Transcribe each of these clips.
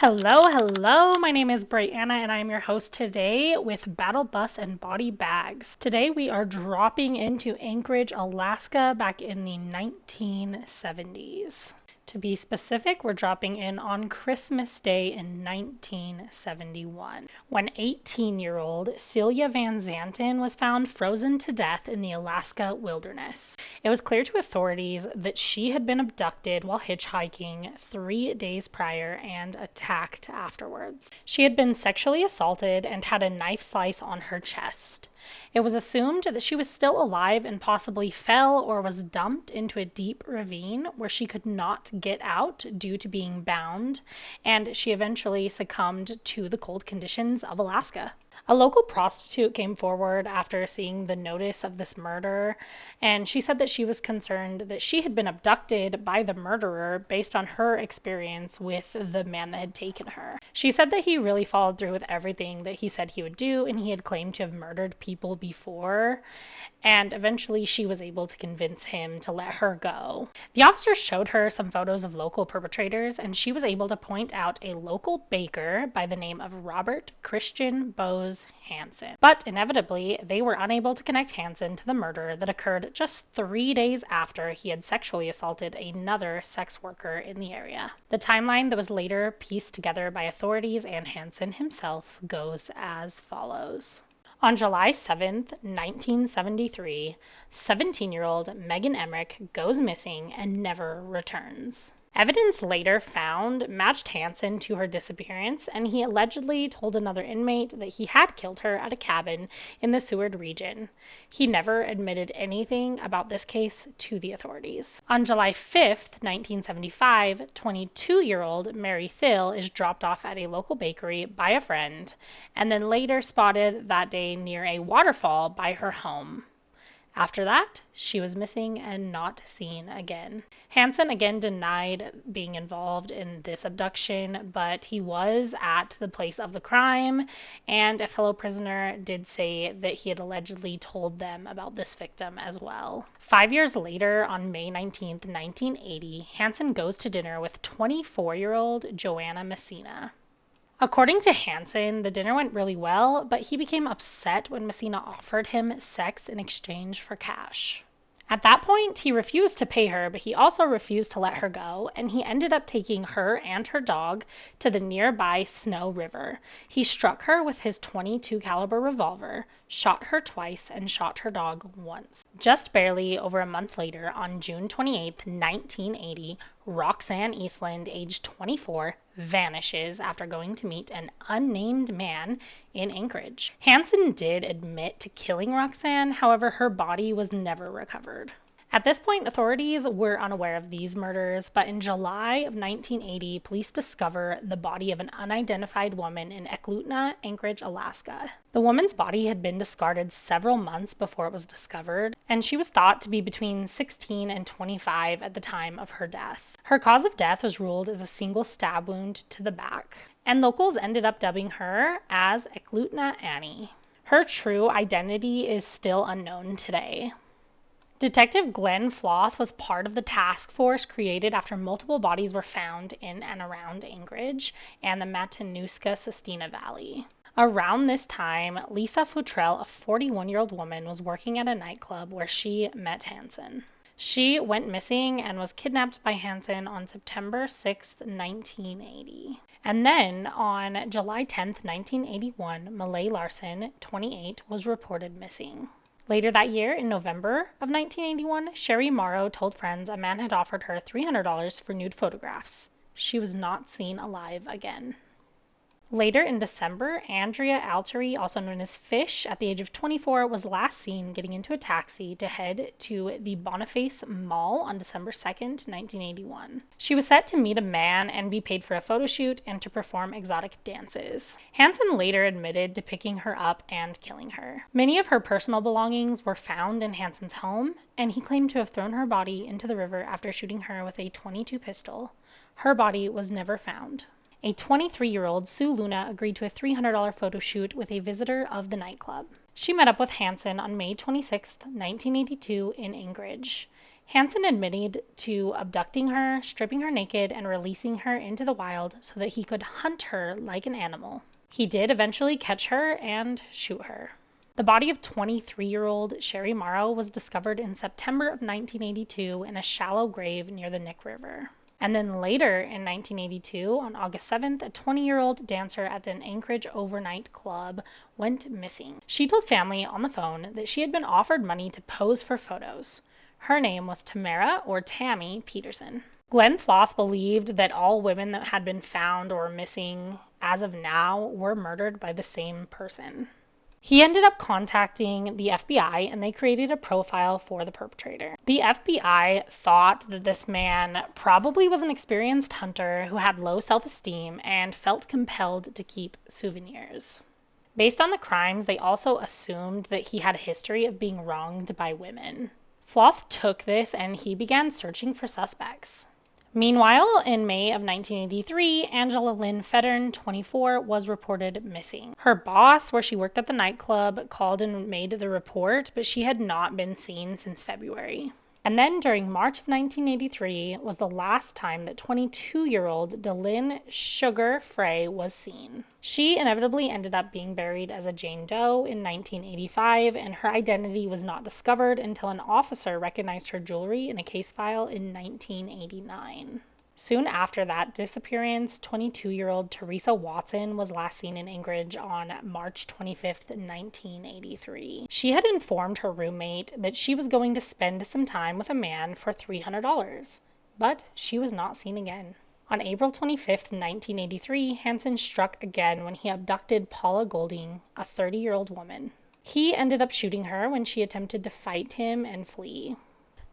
Hello. My name is Brianna and I am your host today with Battle Bus and Body Bags. Today we are dropping into Anchorage, Alaska back in the 1970s. To be specific, we're dropping in on Christmas Day in 1971, when 18-year-old Celia Van Zanten was found frozen to death in the Alaska wilderness. It was clear to authorities that she had been abducted while hitchhiking 3 days prior and attacked afterwards. She had been sexually assaulted and had a knife slice on her chest. It was assumed that she was still alive and possibly fell or was dumped into a deep ravine where she could not get out due to being bound, and she eventually succumbed to the cold conditions of Alaska. A local prostitute came forward after seeing the notice of this murder, and she said that she was concerned that she had been abducted by the murderer based on her experience with the man that had taken her. She said that he really followed through with everything that he said he would do, and he had claimed to have murdered people before, and eventually she was able to convince him to let her go. The officers showed her some photos of local perpetrators, and she was able to point out a local baker by the name of Robert Christian Bose Hansen. But inevitably, they were unable to connect Hansen to the murder that occurred just 3 days after he had sexually assaulted another sex worker in the area. The timeline that was later pieced together by authorities and Hansen himself goes as follows. On July 7th, 1973, 17-year-old Megan Emmerich goes missing and never returns. Evidence later found matched Hansen to her disappearance, and he allegedly told another inmate that he had killed her at a cabin in the Seward region. He never admitted anything about this case to the authorities. On July 5th, 1975, 22-year-old Mary Thill is dropped off at a local bakery by a friend, and then later spotted that day near a waterfall by her home. After that, she was missing and not seen again. Hansen again denied being involved in this abduction, but he was at the place of the crime, and a fellow prisoner did say that he had allegedly told them about this victim as well. 5 years later, on May 19th, 1980, Hansen goes to dinner with 24-year-old Joanna Messina. According to Hansen, the dinner went really well, but he became upset when Messina offered him sex in exchange for cash. At that point, he refused to pay her, but he also refused to let her go, and he ended up taking her and her dog to the nearby Snow River. He struck her with his .22 caliber revolver, shot her twice, and shot her dog once. Just barely over a month later, on June 28, 1980, Roxanne Eastland, age 24, vanishes after going to meet an unnamed man in Anchorage. Hansen did admit to killing Roxanne, however, her body was never recovered. At this point, authorities were unaware of these murders, but in July of 1980, police discover the body of an unidentified woman in Eklutna, Anchorage, Alaska. The woman's body had been discarded several months before it was discovered, and she was thought to be between 16 and 25 at the time of her death. Her cause of death was ruled as a single stab wound to the back, and locals ended up dubbing her as Eklutna Annie. Her true identity is still unknown today. Detective Glenn Floth was part of the task force created after multiple bodies were found in and around Anchorage and the Matanuska-Sustina Valley. Around this time, Lisa Futrell, a 41-year-old woman, was working at a nightclub where she met Hansen. She went missing and was kidnapped by Hansen on September 6, 1980. And then, on July 10, 1981, Malay Larson, 28, was reported missing. Later that year, in November of 1981, Sherry Morrow told friends a man had offered her $300 for nude photographs. She was not seen alive again. Later in December, Andrea Alteri, also known as Fish, at the age of 24, was last seen getting into a taxi to head to the Boniface Mall on December 2nd, 1981. She was set to meet a man and be paid for a photo shoot and to perform exotic dances. Hansen later admitted to picking her up and killing her. Many of her personal belongings were found in Hansen's home, and he claimed to have thrown her body into the river after shooting her with a .22 pistol. Her body was never found. A 23-year-old Sue Luna agreed to a $300 photo shoot with a visitor of the nightclub. She met up with Hansen on May 26, 1982 in Anchorage. Hansen admitted to abducting her, stripping her naked, and releasing her into the wild so that he could hunt her like an animal. He did eventually catch her and shoot her. The body of 23-year-old Sherry Morrow was discovered in September of 1982 in a shallow grave near the Nick River. And then later in 1982, on August 7th, a 20-year-old dancer at an Anchorage overnight club went missing. She told family on the phone that she had been offered money to pose for photos. Her name was Tamara or Tammy Peterson. Glenn Floth believed that all women that had been found or missing as of now were murdered by the same person. He ended up contacting the FBI and they created a profile for the perpetrator. The FBI thought that this man probably was an experienced hunter who had low self-esteem and felt compelled to keep souvenirs. Based on the crimes, they also assumed that he had a history of being wronged by women. Floth took this and he began searching for suspects. Meanwhile, in May of 1983, Angela Lynn Feddern, 24, was reported missing. Her boss, where she worked at the nightclub, called and made the report, but she had not been seen since February. And then during March of 1983 was the last time that 22-year-old Delynn Sugar Frey was seen. She inevitably ended up being buried as a Jane Doe in 1985, and her identity was not discovered until an officer recognized her jewelry in a case file in 1989. Soon after that disappearance, 22-year-old Teresa Watson was last seen in Anchorage on March 25, 1983. She had informed her roommate that she was going to spend some time with a man for $300, but she was not seen again. On April 25, 1983, Hansen struck again when he abducted Paula Golding, a 30-year-old woman. He ended up shooting her when she attempted to fight him and flee.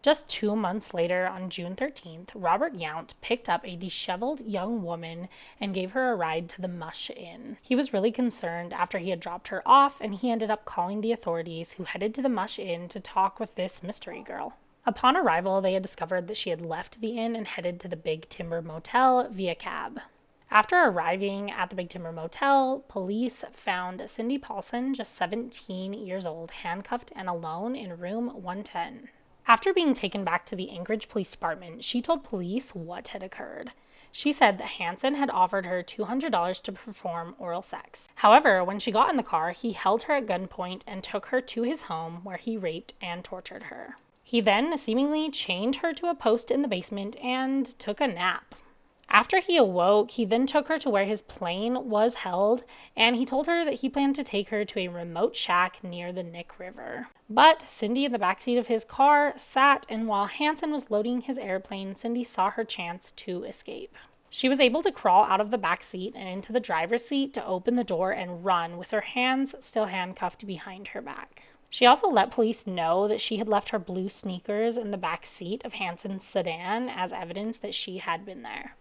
Just 2 months later, on June 13th, Robert Yount picked up a disheveled young woman and gave her a ride to the Mush Inn. He was really concerned after he had dropped her off, and he ended up calling the authorities, who headed to the Mush Inn to talk with this mystery girl. Upon arrival, they had discovered that she had left the inn and headed to the Big Timber Motel via cab. After arriving at the Big Timber Motel, police found Cindy Paulson, just 17 years old, handcuffed and alone in room 110. After being taken back to the Anchorage Police Department, she told police what had occurred. She said that Hansen had offered her $200 to perform oral sex. However, when she got in the car, he held her at gunpoint and took her to his home where he raped and tortured her. He then seemingly chained her to a post in the basement and took a nap. After he awoke, he then took her to where his plane was held, and he told her that he planned to take her to a remote shack near the Nick River. But Cindy in the backseat of his car sat, and while Hansen was loading his airplane, Cindy saw her chance to escape. She was able to crawl out of the back seat and into the driver's seat to open the door and run with her hands still handcuffed behind her back. She also let police know that she had left her blue sneakers in the back seat of Hansen's sedan as evidence that she had been there.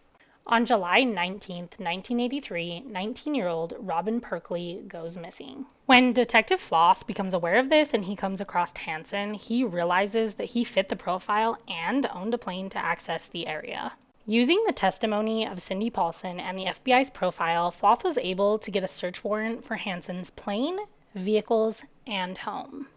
On July 19, 1983, 19-year-old Robin Perkley goes missing. When Detective Floth becomes aware of this and he comes across Hansen, he realizes that he fit the profile and owned a plane to access the area. Using the testimony of Cindy Paulson and the FBI's profile, Floth was able to get a search warrant for Hansen's plane, vehicles, and home.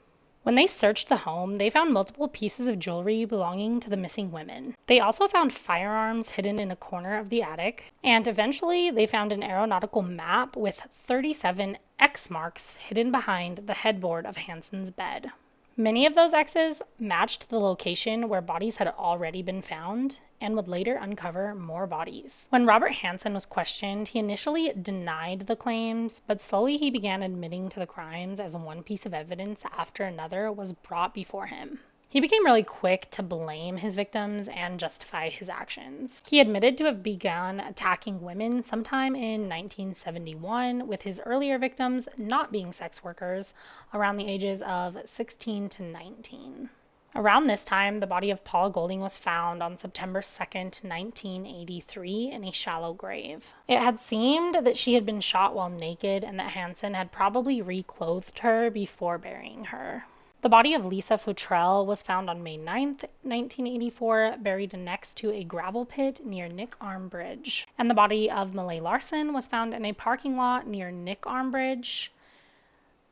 When they searched the home, they found multiple pieces of jewelry belonging to the missing women. They also found firearms hidden in a corner of the attic, and eventually they found an aeronautical map with 37 X marks hidden behind the headboard of Hansen's bed. Many of those X's matched the location where bodies had already been found and would later uncover more bodies. When Robert Hansen was questioned, he initially denied the claims, but slowly he began admitting to the crimes as one piece of evidence after another was brought before him. He became really quick to blame his victims and justify his actions. He admitted to have begun attacking women sometime in 1971, with his earlier victims not being sex workers around the ages of 16 to 19. Around this time, the body of Paula Golding was found on September 2nd, 1983, in a shallow grave. It had seemed that she had been shot while naked and that Hansen had probably reclothed her before burying her. The body of Lisa Futrell was found on May 9th, 1984, buried next to a gravel pit near Nick Arm Bridge. And the body of Malay Larson was found in a parking lot near Nick Arm Bridge.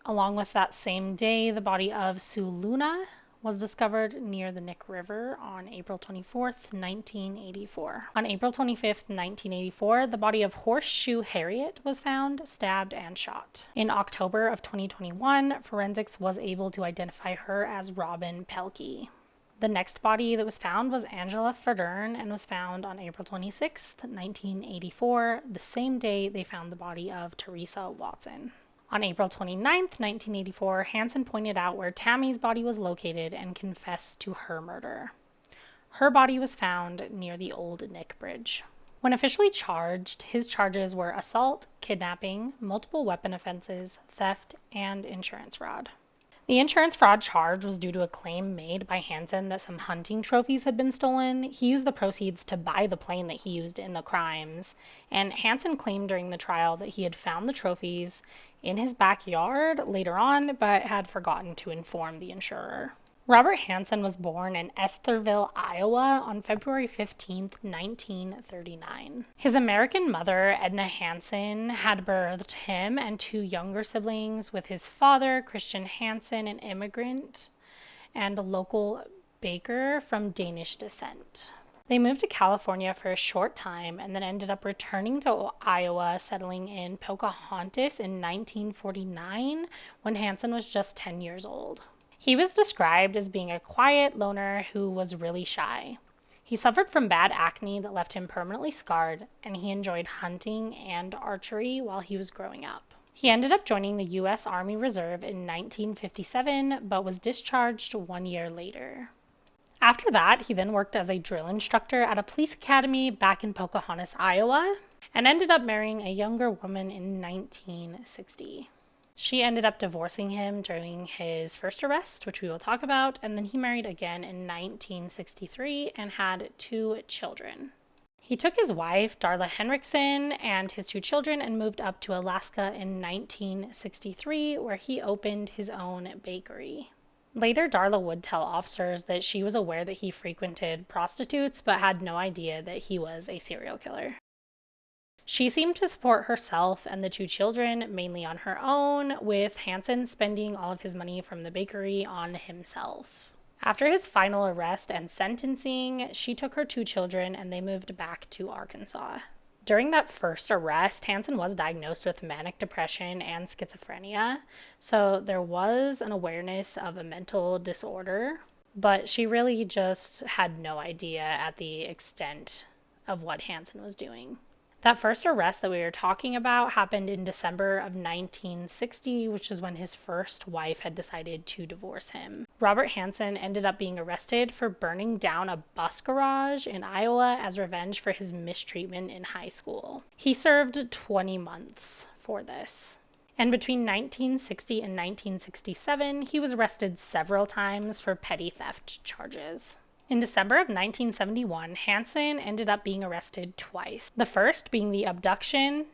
Along with that same day, the body of Sue Luna was discovered near the Nick River on April 24th, 1984. On April 25th, 1984, the body of Horseshoe Harriet was found, stabbed and shot. In October of 2021, forensics was able to identify her as Robin Pelkey. The next body that was found was Angela Fredern and was found on April 26, 1984, the same day they found the body of Teresa Watson. On April 29, 1984, Hansen pointed out where Tammy's body was located and confessed to her murder. Her body was found near the Old Nick Bridge. When officially charged, his charges were assault, kidnapping, multiple weapon offenses, theft, and insurance fraud. The insurance fraud charge was due to a claim made by Hansen that some hunting trophies had been stolen. He used the proceeds to buy the plane that he used in the crimes, and Hansen claimed during the trial that he had found the trophies in his backyard later on, but had forgotten to inform the insurer. Robert Hansen was born in Estherville, Iowa on February 15, 1939. His American mother, Edna Hansen, had birthed him and two younger siblings with his father, Christian Hansen, an immigrant and a local baker from Danish descent. They moved to California for a short time and then ended up returning to Iowa, settling in Pocahontas in 1949 when Hansen was just 10 years old. He was described as being a quiet loner who was really shy. He suffered from bad acne that left him permanently scarred, and he enjoyed hunting and archery while he was growing up. He ended up joining the U.S. Army Reserve in 1957, but was discharged 1 year later. After that, he then worked as a drill instructor at a police academy back in Pocahontas, Iowa, and ended up marrying a younger woman in 1960. She ended up divorcing him during his first arrest, which we will talk about, and then he married again in 1963 and had 2 children. He took his wife, Darla Henriksen, and his 2 children and moved up to Alaska in 1963, where he opened his own bakery. Later, Darla would tell officers that she was aware that he frequented prostitutes, but had no idea that he was a serial killer. She seemed to support herself and the 2 children mainly on her own, with Hansen spending all of his money from the bakery on himself. After his final arrest and sentencing, she took her 2 children and they moved back to Arkansas. During that first arrest, Hansen was diagnosed with manic depression and schizophrenia, so there was an awareness of a mental disorder, but she really just had no idea at the extent of what Hansen was doing. That first arrest that we were talking about happened in December of 1960, which is when his first wife had decided to divorce him. Robert Hansen ended up being arrested for burning down a bus garage in Iowa as revenge for his mistreatment in high school. He served 20 months for this. And between 1960 and 1967, he was arrested several times for petty theft charges. In December of 1971, Hansen ended up being arrested twice. The first being the abduction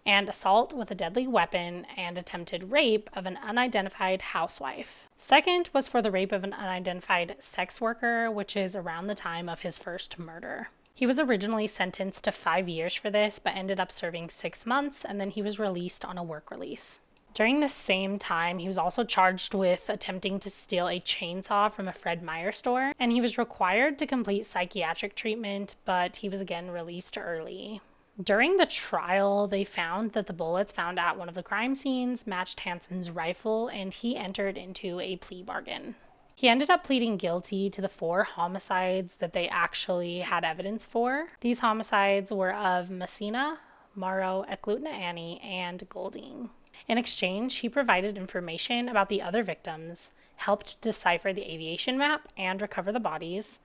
and assault with a deadly weapon and attempted rape of an unidentified housewife. Second was for the rape of an unidentified sex worker, which is around the time of his first murder. He was originally sentenced to 5 years for this, but ended up serving 6 months, and then he was released on a work release. During the same time, he was also charged with attempting to steal a chainsaw from a Fred Meyer store, and he was required to complete psychiatric treatment, but he was again released early. During the trial, they found that the bullets found at one of the crime scenes matched Hansen's rifle, and he entered into a plea bargain. He ended up pleading guilty to the 4 homicides that they actually had evidence for. These homicides were of Messina, Morrow, Eklutna Annie, and Golding. In exchange, he provided information about the other victims, helped decipher the aviation map, and recover the bodies.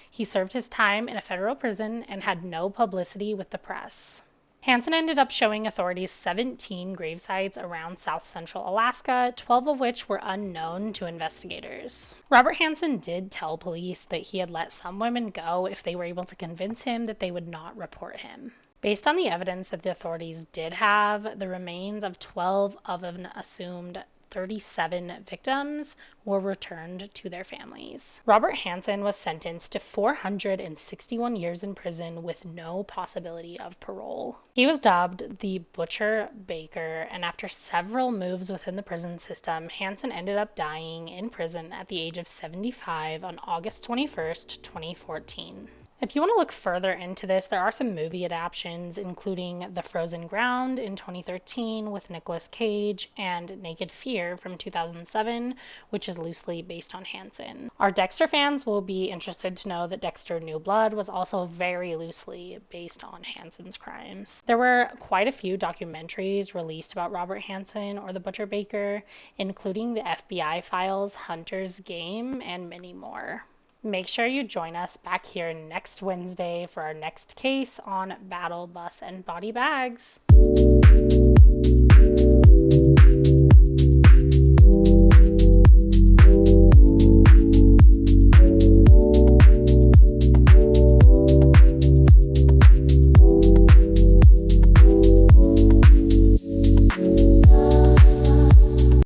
He served his time in a federal prison and had no publicity with the press. Hansen ended up showing authorities 17 grave sites around south central Alaska, 12 of which were unknown to investigators. Robert Hansen did tell police that he had let some women go if they were able to convince him that they would not report him. Based on the evidence that the authorities did have, the remains of 12 of an assumed 37 victims were returned to their families. Robert Hansen was sentenced to 461 years in prison with no possibility of parole. He was dubbed the Butcher Baker, and after several moves within the prison system, Hansen ended up dying in prison at the age of 75 on August 21st, 2014. If you want to look further into this, there are some movie adaptations, including The Frozen Ground in 2013 with Nicolas Cage and Naked Fear from 2007, which is loosely based on Hansen. Our Dexter fans will be interested to know that Dexter New Blood was also very loosely based on Hansen's crimes. There were quite a few documentaries released about Robert Hansen or the Butcher Baker, including the FBI Files, Hunter's Game, and many more. Make sure you join us back here next Wednesday for our next case on Battle Bus and Body Bags.